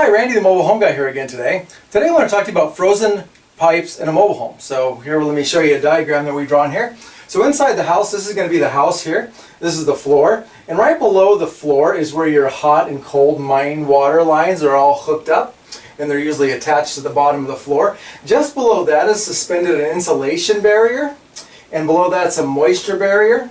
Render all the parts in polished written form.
Hi, Randy, the mobile home guy here again today. Today I want to talk to you about frozen pipes in a mobile home. So here, let me show you a diagram that we've drawn here. So inside the house, this is going to be the house here. This is the floor. And right below the floor is where your hot and cold main water lines are all hooked up. And they're usually attached to the bottom of the floor. Just below that is suspended an insulation barrier. And below that's a moisture barrier.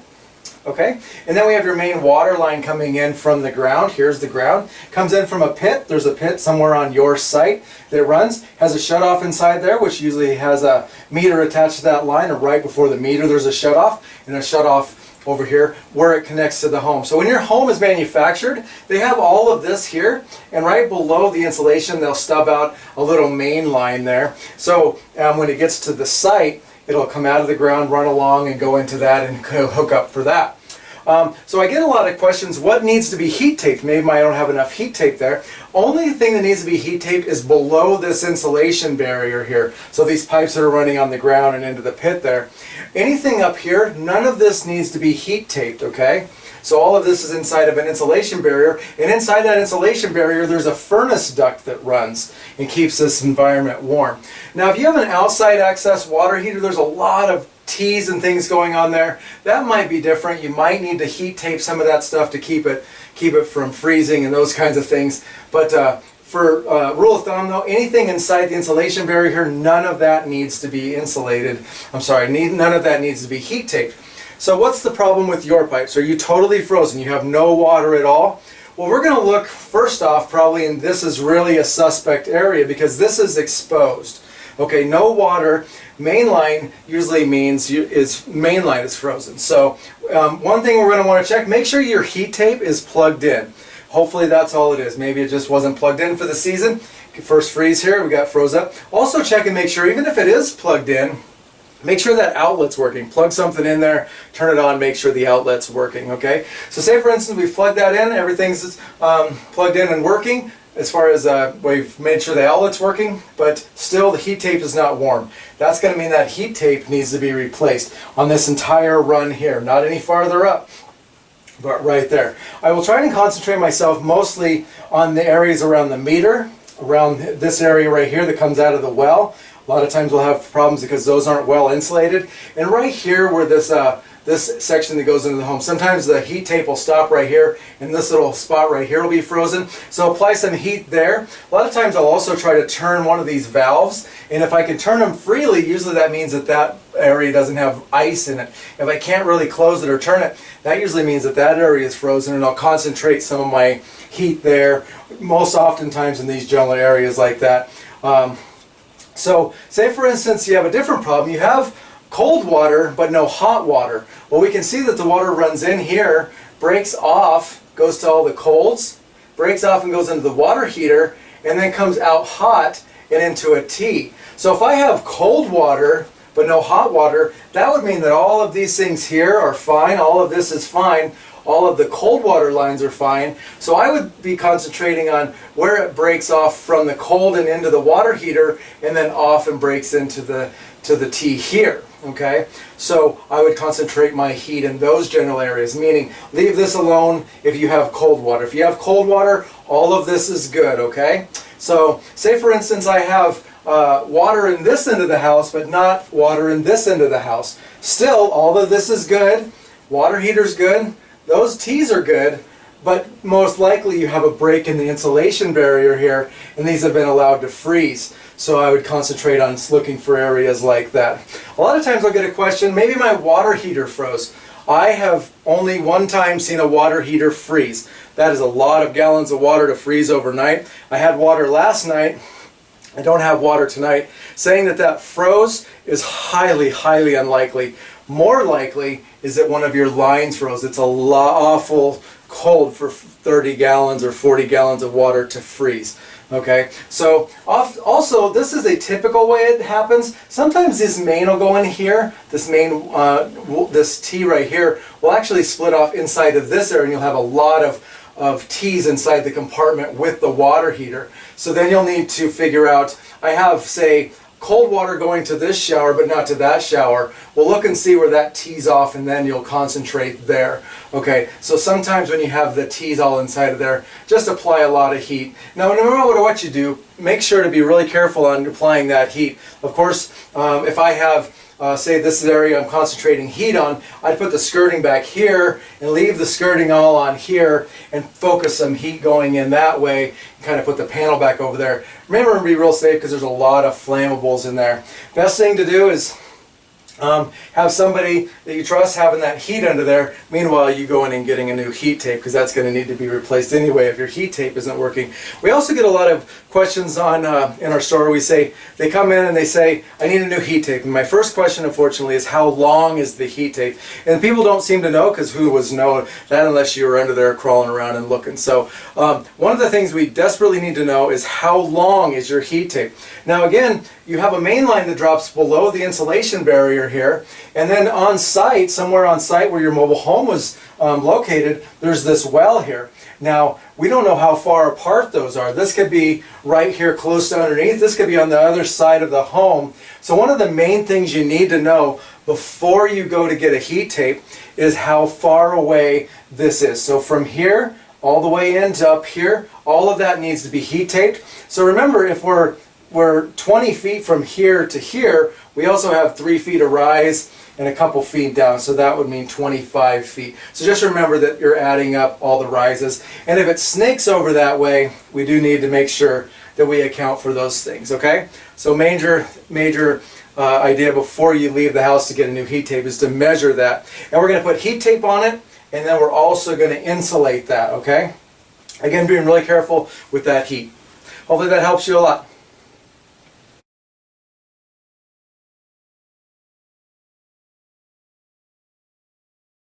Okay, and then we have your main water line coming in from the ground. Here's the ground. Comes in from a pit. There's a pit somewhere on your site that runs. Has a shutoff inside there, which usually has a meter attached to that line, or right before the meter there's a shutoff, and a shutoff over here where it connects to the home. So when your home is manufactured, they have all of this here, and right below the insulation they'll stub out a little main line there. So when it gets to the site, it'll come out of the ground, run along, and go into that and hook up for that. So I get a lot of questions, what needs to be heat taped? Maybe I don't have enough heat tape there. Only thing that needs to be heat taped is below this insulation barrier here. So these pipes that are running on the ground and into the pit there. Anything up here, none of this needs to be heat taped, okay? So all of this is inside of an insulation barrier, and inside that insulation barrier there's a furnace duct that runs and keeps this environment warm. Now if you have an outside access water heater, there's a lot of T's and things going on there. That might be different. You might need to heat tape some of that stuff to keep it from freezing and those kinds of things. But for rule of thumb though, anything inside the insulation barrier here, none of that needs to be insulated. None of that needs to be heat taped. So what's the problem with your pipes? Are you totally frozen? You have no water at all? Well, we're going to look first off probably, and this is really a suspect area because this is exposed. Okay, no water. Mainline usually means mainline is frozen. So one thing we're going to want to check, make sure your heat tape is plugged in. Hopefully that's all it is. Maybe it just wasn't plugged in for the season. First freeze here, we got froze up. Also check and make sure, even if it is plugged in, make sure that outlet's working. Plug something in there, turn it on, make sure the outlet's working, okay? So say for instance we've plugged that in, everything's plugged in and working. As far as we've made sure the outlet's working, but still the heat tape is not warm. That's going to mean that heat tape needs to be replaced on this entire run here, not any farther up, but right there. I will try and concentrate myself mostly on the areas around the meter, around this area right here that comes out of the well. A lot of times we'll have problems because those aren't well insulated. And right here where this section that goes into the home, sometimes the heat tape will stop right here and this little spot right here will be frozen. So apply some heat there. A lot of times I'll also try to turn one of these valves, and if I can turn them freely, usually that means that that area doesn't have ice in it. If I can't really close it or turn it, that usually means that that area is frozen, and I'll concentrate some of my heat there, most oftentimes in these general areas like that. So say for instance you have a different problem. You have cold water but no hot water. Well, we can see that the water runs in here, breaks off, goes to all the colds, breaks off and goes into the water heater, and then comes out hot and into a T. So if I have cold water but no hot water, that would mean that all of these things here are fine, all of this is fine, all of the cold water lines are fine. So I would be concentrating on where it breaks off from the cold and into the water heater, and then off and breaks into the T here. Okay, so I would concentrate my heat in those general areas, meaning leave this alone if you have cold water. If you have cold water, all of this is good, okay? So say for instance I have water in this end of the house but not water in this end of the house. Still, all of this is good, water heater's good, those T's are good, but most likely you have a break in the insulation barrier here, and these have been allowed to freeze. So I would concentrate on looking for areas like that. A lot of times I'll get a question, maybe my water heater froze. I have only one time seen a water heater freeze. That is a lot of gallons of water to freeze overnight. I had water last night. I don't have water tonight. Saying that that froze is highly, highly unlikely. More likely is that one of your lines froze. It's awful cold for 30 gallons or 40 gallons of water to freeze. Okay, so also this is a typical way it happens. Sometimes this main will go in here, this main, this T right here will actually split off inside of this area, and you'll have a lot of T's inside the compartment with the water heater. So then you'll need to figure out, I have say cold water going to this shower but not to that shower, well, look and see where that tees off, and then you'll concentrate there. Okay, so sometimes when you have the tees all inside of there, just apply a lot of heat. Now, no matter what you do, make sure to be really careful on applying that heat. Of course, if I have say this area I'm concentrating heat on, I'd put the skirting back here and leave the skirting all on here and focus some heat going in that way, and kind of put the panel back over there. Remember to be real safe because there's a lot of flammables in there. Best thing to do is have somebody that you trust having that heat under there. Meanwhile, you go in and getting a new heat tape, because that's going to need to be replaced anyway if your heat tape isn't working. We also get a lot of questions on in our store. They come in and they say, I need a new heat tape. And my first question, unfortunately, is how long is the heat tape? And people don't seem to know, because who would know that unless you were under there crawling around and looking. So one of the things we desperately need to know is how long is your heat tape. Now again, you have a main line that drops below the insulation barrier here, and then on site, somewhere on site where your mobile home was located, there's this well here. Now, we don't know how far apart those are. This could be right here close to underneath. This could be on the other side of the home. So one of the main things you need to know before you go to get a heat tape is how far away this is. So from here all the way into up here, all of that needs to be heat taped. So remember, if we're 20 feet from here to here, we also have 3 feet of rise and a couple feet down, so that would mean 25 feet. So just remember that you're adding up all the rises. And if it snakes over that way, we do need to make sure that we account for those things, okay? So major idea before you leave the house to get a new heat tape is to measure that. And we're going to put heat tape on it, and then we're also going to insulate that, okay? Again, being really careful with that heat. Hopefully that helps you a lot.